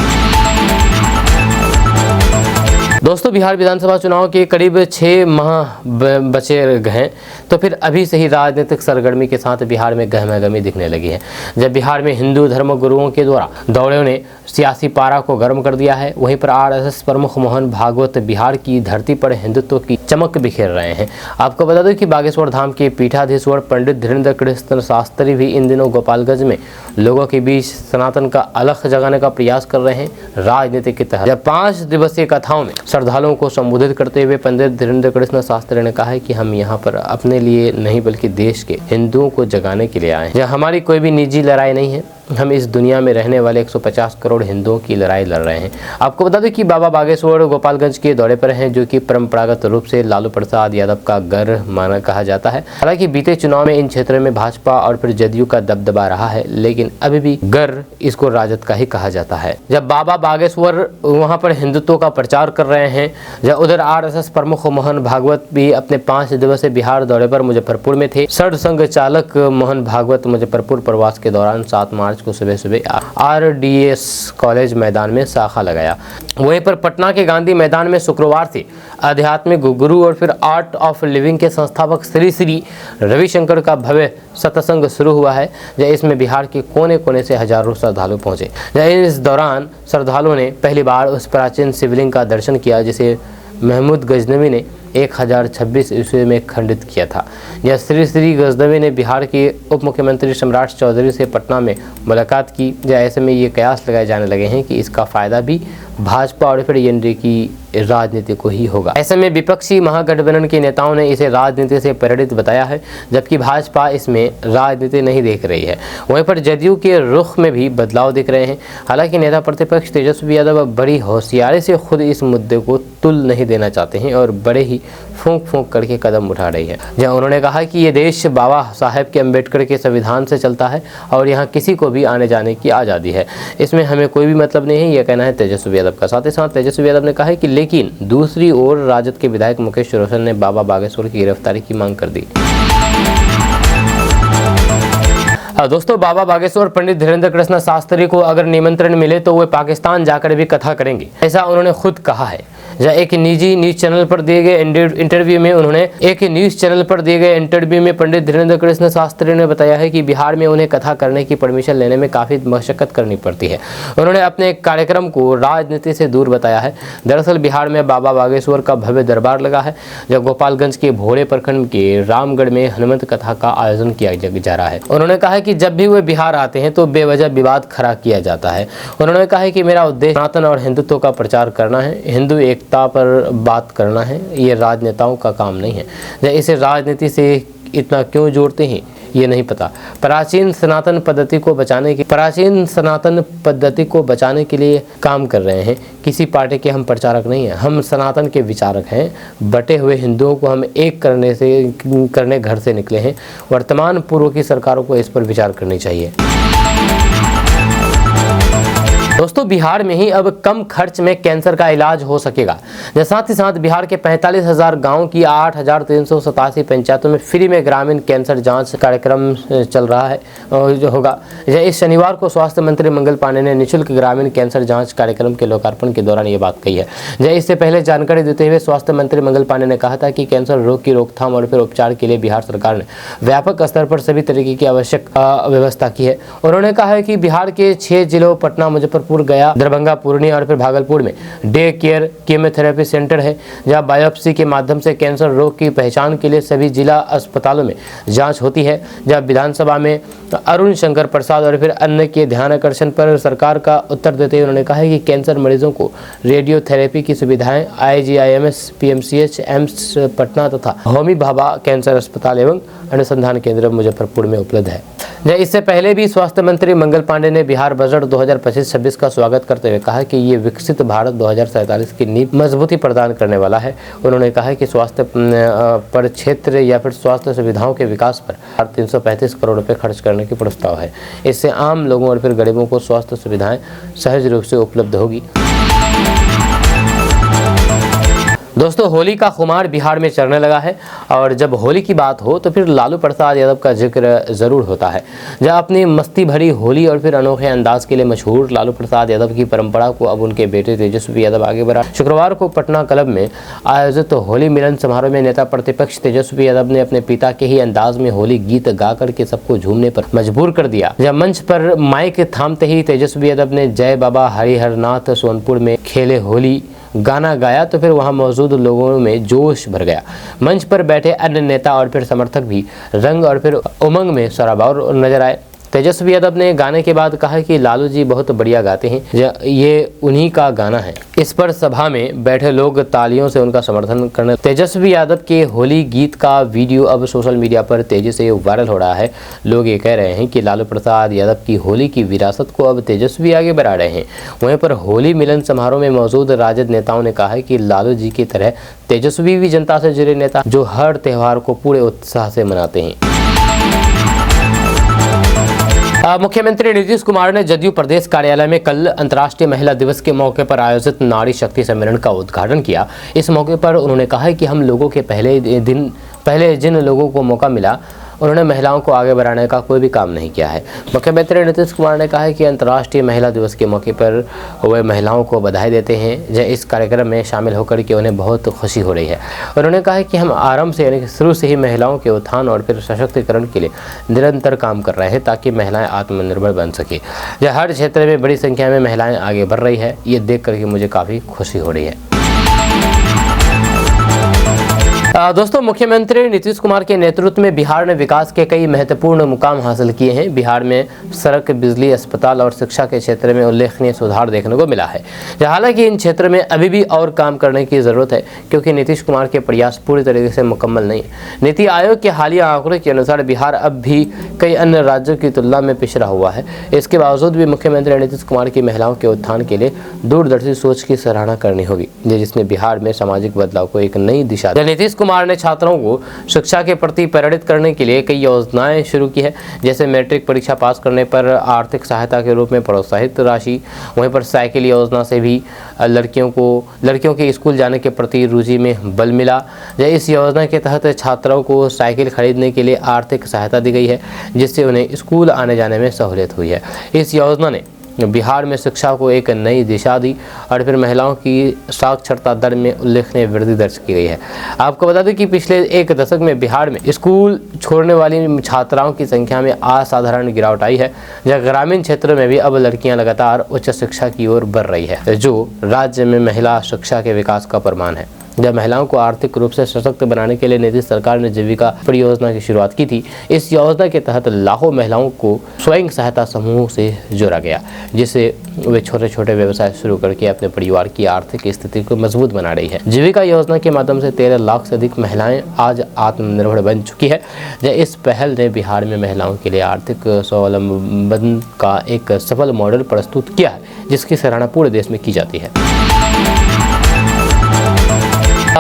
S1: दोस्तों, बिहार विधानसभा चुनाव के करीब 6 माह बचे हैं, तो फिर अभी से ही राजनीतिक सरगर्मी के साथ बिहार में गहमागहमी दिखने लगी है। जब बिहार में हिंदू धर्म गुरुओं के द्वारा दौड़ों ने सियासी पारा को गर्म कर दिया है, वहीं पर आरएसएस प्रमुख मोहन भागवत बिहार की धरती पर हिंदुत्व की चमक बिखेर रहे हैं। आपको बता दें कि बागेश्वर धाम के पीठाधीश्वर पंडित धीरेन्द्र कृष्ण शास्त्री भी इन दिनों गोपालगंज में लोगों के बीच सनातन का अलख जगाने का प्रयास कर रहे हैं। राजनीति के तहत जब 5 दिवसीय कथाओं में श्रद्धालुओं को संबोधित करते हुए पंडित धीरेन्द्र कृष्ण शास्त्री ने कहा है कि हम यहाँ पर अपने लिए नहीं बल्कि देश के हिंदुओं को जगाने के लिए आए हैं। हमारी कोई भी निजी लड़ाई नहीं है, हम इस दुनिया में रहने वाले 150 करोड़ हिंदुओं की लड़ाई लड़ रहे हैं। आपको बता दें कि बाबा बागेश्वर गोपालगंज के दौरे पर हैं, जो कि परंपरागत रूप से लालू प्रसाद यादव का घर माना कहा जाता है। हालांकि बीते चुनाव में इन क्षेत्रों में भाजपा और फिर जदयू का दबदबा रहा है, लेकिन अभी भी घर इसको राजद का ही कहा जाता है। जब बाबा बागेश्वर वहां पर हिंदुत्व का प्रचार कर रहे हैं, जब उधर आरएसएस प्रमुख मोहन भागवत भी अपने 5 दिवसीय बिहार दौरे पर मुजफ्फरपुर में थे। सड़ संघ चालक मोहन भागवत मुजफ्फरपुर प्रवास के दौरान 7 मार्च को सुबह आरडीएस कॉलेज मैदान में शाखा लगाया। वहीं पर पटना के गांधी मैदान में शुक्रवार से आध्यात्मिक गुरु और फिर आर्ट ऑफ लिविंग के संस्थापक श्री श्री रविशंकर का भव्य सत्संग शुरू हुआ है। इसमें बिहार के कोने कोने से हजारों श्रद्धालु पहुंचे। इस दौरान श्रद्धालुओं ने पहली बार उस प्राचीन शिवलिंग का दर्शन किया जिसे महमूद गजनवी ने 1026 ईस्वी में खंडित किया था। यह श्री श्री गजनवी ने बिहार के उप मुख्यमंत्री सम्राट चौधरी से पटना में मुलाकात की। ऐसे में ये कयास लगाए जाने लगे हैं कि इसका फायदा भी भाजपा और फिर एनडीए की राजनीति को ही होगा। ऐसे में विपक्षी महागठबंधन के नेताओं ने इसे राजनीति से प्रेरित बताया है, जबकि भाजपा इसमें राजनीति नहीं देख रही है। वहीं पर जदयू के रुख में भी बदलाव दिख रहे हैं। हालांकि नेता प्रतिपक्ष तेजस्वी यादव बड़ी होशियारी से खुद इस मुद्दे को तुल नहीं देना चाहते हैं और बड़े ही भी फूंक फूंक करके कदम उठा रही है। जहाँ उन्होंने कहा कि ये देश बाबा साहेब के अम्बेडकर के संविधान से चलता है और यहाँ किसी को भी आने जाने की आज़ादी है, इसमें हमें कोई भी मतलब नहीं है, यह कहना है तेजस्वी यादव का। साथ ही साथ तेजस्वी यादव ने कहा है कि लेकिन दूसरी ओर राजद के विधायक मुकेश रोशन ने बाबा बागेश्वर की गिरफ्तारी की मांग कर दी। दोस्तों, बाबा बागेश्वर पंडित धीरेन्द्र कृष्ण शास्त्री को अगर निमंत्रण मिले तो वे पाकिस्तान जाकर भी कथा करेंगे, ऐसा उन्होंने खुद कहा है। एक निजी न्यूज चैनल पर दिए गए इंटरव्यू में पंडित धीरेन्द्र कृष्ण शास्त्री ने बताया है कि बिहार में उन्हें कथा करने की परमिशन लेने में काफ़ी मशक्कत करनी पड़ती है। उन्होंने अपने कार्यक्रम को राजनीति से दूर बताया है। दरअसल बिहार में बाबा बागेश्वर का भव्य दरबार लगा है, जब गोपालगंज के भोरे प्रखंड के रामगढ़ में हनुमंत कथा का आयोजन किया जा रहा है। उन्होंने कहा कि जब भी वे बिहार आते हैं तो बेवजह विवाद खड़ा किया जाता है। उन्होंने कहा है कि मेरा उद्देश्य सनातन और हिंदुत्व का प्रचार करना है, हिंदू एकता पर बात करना है, ये राजनेताओं का काम नहीं है। इसे राजनीति से इतना क्यों जोड़ते हैं ये नहीं पता। प्राचीन सनातन पद्धति को बचाने के लिए काम कर रहे हैं। किसी पार्टी के हम प्रचारक नहीं हैं, हम सनातन के विचारक हैं। बटे हुए हिंदुओं को हम एक करने घर से निकले हैं। वर्तमान पूर्व की सरकारों को इस पर विचार करनी चाहिए। दोस्तों, बिहार में ही अब कम खर्च में कैंसर का इलाज हो सकेगा। साथ ही साथ बिहार के 45,000 गाँव की 8,387 पंचायतों में फ्री में ग्रामीण कैंसर जांच कार्यक्रम चल रहा है जो होगा। इस शनिवार को स्वास्थ्य मंत्री मंगल पांडे ने निःशुल्क ग्रामीण कैंसर जांच कार्यक्रम के लोकार्पण के दौरान ये बात कही है। इससे पहले जानकारी देते हुए स्वास्थ्य मंत्री मंगल पांडे ने कहा था कि कैंसर रोग की रोकथाम और फिर उपचार के लिए बिहार सरकार ने व्यापक स्तर पर सभी तरीके की आवश्यक व्यवस्था की है। उन्होंने कहा है कि बिहार के 6 जिलों पटना, मुजफ्फरपुर, गया, दरभंगा, पूर्णिया और फिर भागलपुर में डे केयर कीमोथेरेपी सेंटर है, जहां बायोप्सी के माध्यम से कैंसर रोग की पहचान के लिए सभी जिला अस्पतालों में जांच होती है। जहां विधानसभा में अरुण शंकर प्रसाद और फिर अन्य के ध्यान आकर्षण पर सरकार का उत्तर देते हुए उन्होंने कहा है कि कैंसर मरीजों को रेडियोथेरेपी की सुविधाएं IGIMS, PMCH, एम्स पटना तथा होमी भाभा कैंसर अस्पताल एवं अनुसंधान केंद्र मुजफ्फरपुर में उपलब्ध है। इससे पहले भी स्वास्थ्य मंत्री मंगल पांडे ने बिहार बजट 2025-26 का स्वागत करते हुए कहा कि ये विकसित भारत 2047 की नींव मजबूती प्रदान करने वाला है। उन्होंने कहा कि स्वास्थ्य पर क्षेत्र या फिर स्वास्थ्य सुविधाओं के विकास पर 335 करोड़ रुपए खर्च करने की प्रस्ताव है। इससे आम लोगों और फिर गरीबों को स्वास्थ्य सुविधाएं सहज रूप से उपलब्ध होगी। दोस्तों, होली का खुमार बिहार में चढ़ने लगा है और जब होली की बात हो तो फिर लालू प्रसाद यादव का जिक्र ज़रूर होता है। जहां अपनी मस्ती भरी होली और फिर अनोखे अंदाज के लिए मशहूर लालू प्रसाद यादव की परंपरा को अब उनके बेटे तेजस्वी यादव आगे बढ़ा। शुक्रवार को पटना क्लब में आयोजित होली मिलन समारोह में नेता प्रतिपक्ष तेजस्वी यादव ने अपने पिता के ही अंदाज में होली गीत गा करके सबको झूमने पर मजबूर कर दिया। जब मंच पर माइक थामते ही तेजस्वी यादव ने जय बाबा हरिहरनाथ सोनपुर में खेले होली गाना गाया तो फिर वहां मौजूद लोगों में जोश भर गया। मंच पर बैठे अन्य नेता और फिर समर्थक भी रंग और फिर उमंग में सराबोर नजर आए। तेजस्वी यादव ने गाने के बाद कहा कि लालू जी बहुत बढ़िया गाते हैं, ये उन्हीं का गाना है। इस पर सभा में बैठे लोग तालियों से उनका समर्थन करने। तेजस्वी यादव के होली गीत का वीडियो अब सोशल मीडिया पर तेजी से वायरल हो रहा है। लोग ये कह रहे हैं कि लालू प्रसाद यादव की होली की विरासत को अब तेजस्वी आगे बढ़ा रहे हैं। वहीं पर होली मिलन समारोह में मौजूद राजद नेताओं ने कहा है कि लालू जी की तरह तेजस्वी भी जनता से जुड़े नेता जो हर त्योहार को पूरे उत्साह से मनाते हैं। मुख्यमंत्री नीतीश कुमार ने जदयू प्रदेश कार्यालय में कल अंतर्राष्ट्रीय महिला दिवस के मौके पर आयोजित नारी शक्ति सम्मेलन का उद्घाटन किया। इस मौके पर उन्होंने कहा कि हम लोगों के पहले जिन लोगों को मौका मिला उन्होंने महिलाओं को आगे बढ़ाने का कोई भी काम नहीं किया है। मुख्यमंत्री नीतीश कुमार ने कहा है कि अंतर्राष्ट्रीय महिला दिवस के मौके पर वे महिलाओं को बधाई देते हैं। इस कार्यक्रम में शामिल होकर के उन्हें बहुत खुशी हो रही है। उन्होंने कहा है कि हम आरंभ से यानी कि शुरू से ही महिलाओं के उत्थान और फिर सशक्तिकरण के लिए निरंतर काम कर रहे हैं ताकि महिलाएं आत्मनिर्भर बन सके। हर क्षेत्र में बड़ी संख्या में महिलाएं आगे बढ़ रही है, ये देख करके मुझे काफ़ी खुशी हो रही है। दोस्तों, मुख्यमंत्री नीतीश कुमार के नेतृत्व में बिहार ने विकास के कई महत्वपूर्ण मुकाम हासिल किए हैं। बिहार में सड़क, बिजली, अस्पताल और शिक्षा के क्षेत्र में उल्लेखनीय सुधार देखने को मिला है। हालांकि इन क्षेत्र में अभी भी और काम करने की जरूरत है, क्योंकि नीतीश कुमार के प्रयास पूरी तरीके से मुकम्मल नहीं है। नीति आयोग के हालिया आंकड़ों के अनुसार बिहार अब भी कई अन्य राज्यों की तुलना में पिछड़ा हुआ है। इसके बावजूद भी मुख्यमंत्री नीतीश कुमार की महिलाओं के उत्थान के लिए दूरदर्शी सोच की सराहना करनी होगी, जिसने बिहार में सामाजिक बदलाव को एक नई दिशा दी। नीतीश कुमार ने छात्रों को शिक्षा के प्रति प्रेरित करने के लिए कई योजनाएं शुरू की है, जैसे मैट्रिक परीक्षा पास करने पर आर्थिक सहायता के रूप में प्रोत्साहित राशि। वहीं पर साइकिल योजना से भी लड़कियों के स्कूल जाने के प्रति रुचि में बल मिला। इस योजना के तहत छात्रों को साइकिल खरीदने के लिए आर्थिक सहायता दी गई है, जिससे उन्हें स्कूल आने जाने में सहूलियत हुई है। इस योजना ने बिहार में शिक्षा को एक नई दिशा दी और फिर महिलाओं की साक्षरता दर में उल्लेखनीय वृद्धि दर्ज की गई है। आपको बता दें कि पिछले एक दशक में बिहार में स्कूल छोड़ने वाली छात्राओं की संख्या में असाधारण गिरावट आई है, जहाँ ग्रामीण क्षेत्रों में भी अब लड़कियां लगातार उच्च शिक्षा की ओर बढ़ रही है, जो राज्य में महिला शिक्षा के विकास का प्रमाण है। जब महिलाओं को आर्थिक रूप से सशक्त बनाने के लिए नीतीश सरकार ने जीविका परियोजना की शुरुआत की थी। इस योजना के तहत लाखों महिलाओं को स्वयं सहायता समूह से जोड़ा गया, जिससे वे छोटे छोटे व्यवसाय शुरू करके अपने परिवार की आर्थिक स्थिति को मजबूत बना रही है। जीविका योजना के माध्यम से 13 लाख से अधिक महिलाएं आज आत्मनिर्भर बन चुकी है। इस पहल ने बिहार में महिलाओं के लिए आर्थिक स्वावलंबन का एक सफल मॉडल प्रस्तुत किया है, जिसकी सराहना पूरे देश में की जाती है।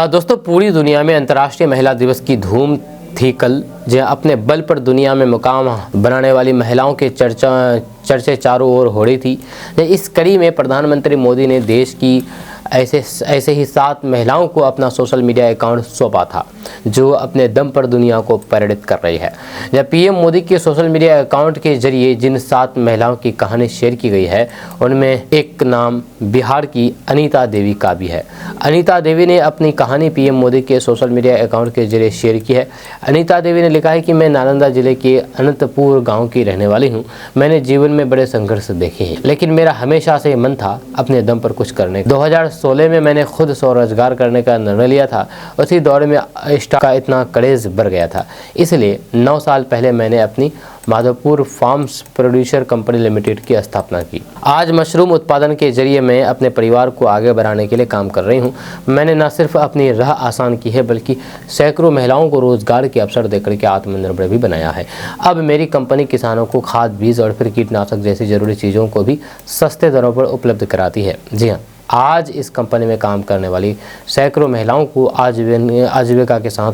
S1: दोस्तों, पूरी दुनिया में अंतर्राष्ट्रीय महिला दिवस की धूम थी कल। अपने बल पर दुनिया में मुकाम बनाने वाली महिलाओं के चर्चे चारों ओर हो रही थी। इस कड़ी में प्रधानमंत्री मोदी ने देश की ऐसे ही 7 महिलाओं को अपना सोशल मीडिया अकाउंट सौंपा था, जो अपने दम पर दुनिया को प्रेरित कर रही है। जब पीएम मोदी के सोशल मीडिया अकाउंट के जरिए जिन 7 महिलाओं की कहानी शेयर की गई है, उनमें एक नाम बिहार की अनीता देवी का भी है। अनीता देवी ने अपनी कहानी पीएम मोदी के सोशल मीडिया अकाउंट के जरिए शेयर की है। अनीता देवी ने लिखा है कि मैं नालंदा जिले के अनंतपुर गाँव की रहने वाली हूँ। मैंने जीवन में बड़े संघर्ष देखे हैं, लेकिन मेरा हमेशा से मन था अपने दम पर कुछ करने। 2016 में मैंने खुद स्वरोजगार करने का निर्णय लिया था। उसी दौर में स्टॉक का इतना क्रेज बढ़ गया था, इसलिए 9 साल पहले मैंने अपनी Madhavpur farms producer company limited की स्थापना की। आज मशरूम उत्पादन के जरिए मैं अपने परिवार को आगे बढ़ाने के लिए काम कर रही हूँ। मैंने न सिर्फ अपनी राह आसान की है, बल्कि सैकड़ों महिलाओं को रोजगार के अवसर देकर के आत्मनिर्भर भी बनाया है। अब मेरी कंपनी किसानों को खाद, बीज और फिर कीटनाशक जैसी जरूरी चीज़ों को भी सस्ते दरों पर उपलब्ध कराती है। जी हाँ, आज इस कंपनी में काम करने वाली सैकड़ों महिलाओं को आजीविका के साथ